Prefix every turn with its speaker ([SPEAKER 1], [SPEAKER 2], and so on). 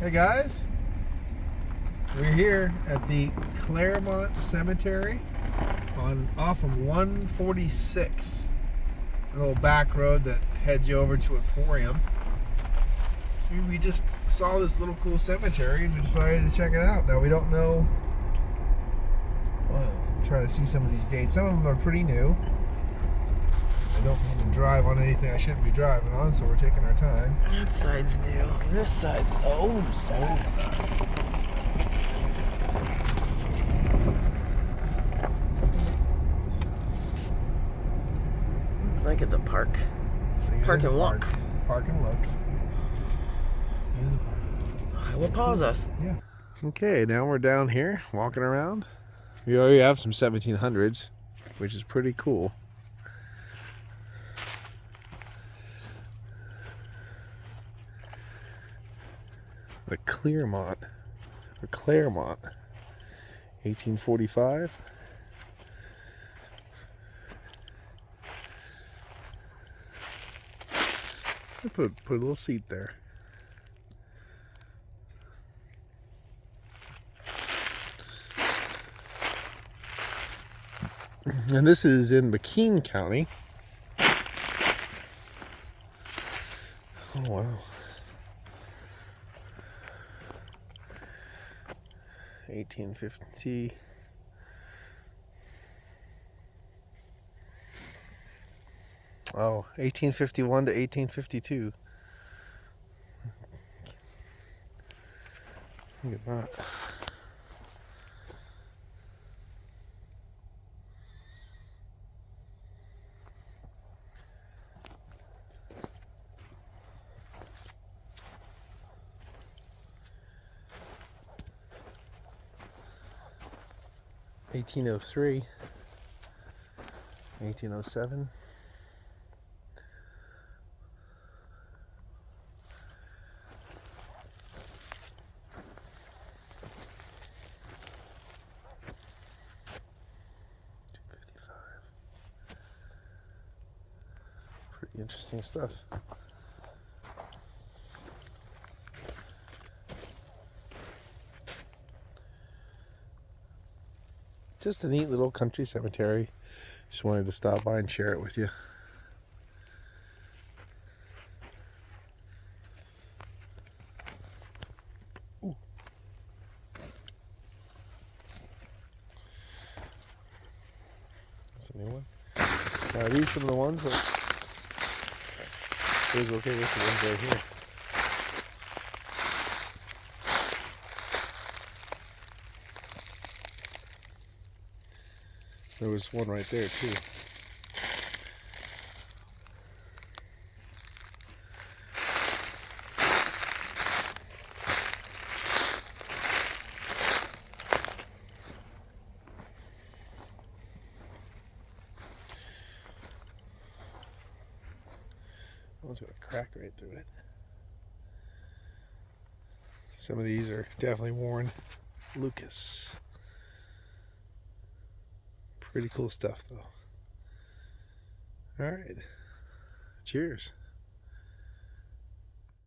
[SPEAKER 1] Hey guys, we're here at the Clermont Cemetery off of 146, a little back road that heads you over to Emporium. So we just saw this little cool cemetery and we decided to check it out. Now we don't know. Well, try to see some of these dates. Some of them are pretty new. I don't mean to drive on anything I shouldn't be driving on, so we're taking our time.
[SPEAKER 2] That side's new. This side's the old side. Looks like it's a park. Park and walk.
[SPEAKER 1] Park and look. It is a park and look.
[SPEAKER 2] I will pause us.
[SPEAKER 1] Yeah. Okay, now we're down here walking around. We already have some 1700s, which is pretty cool. The Clermont, 1845. Put a little seat there. And this is in McKean County. Oh wow. 1850. Oh, 1851 to 1852. Look at that. (1803), 1807. Pretty interesting stuff. Just a neat little country cemetery. Just wanted to stop by and share it with you. Ooh. That's a new one. Now these are some of the ones that okay, this is the ones right here. There was one right there too. One's got a crack right through it. Some of these are definitely worn. Lucas. Pretty cool stuff though. All right. Cheers.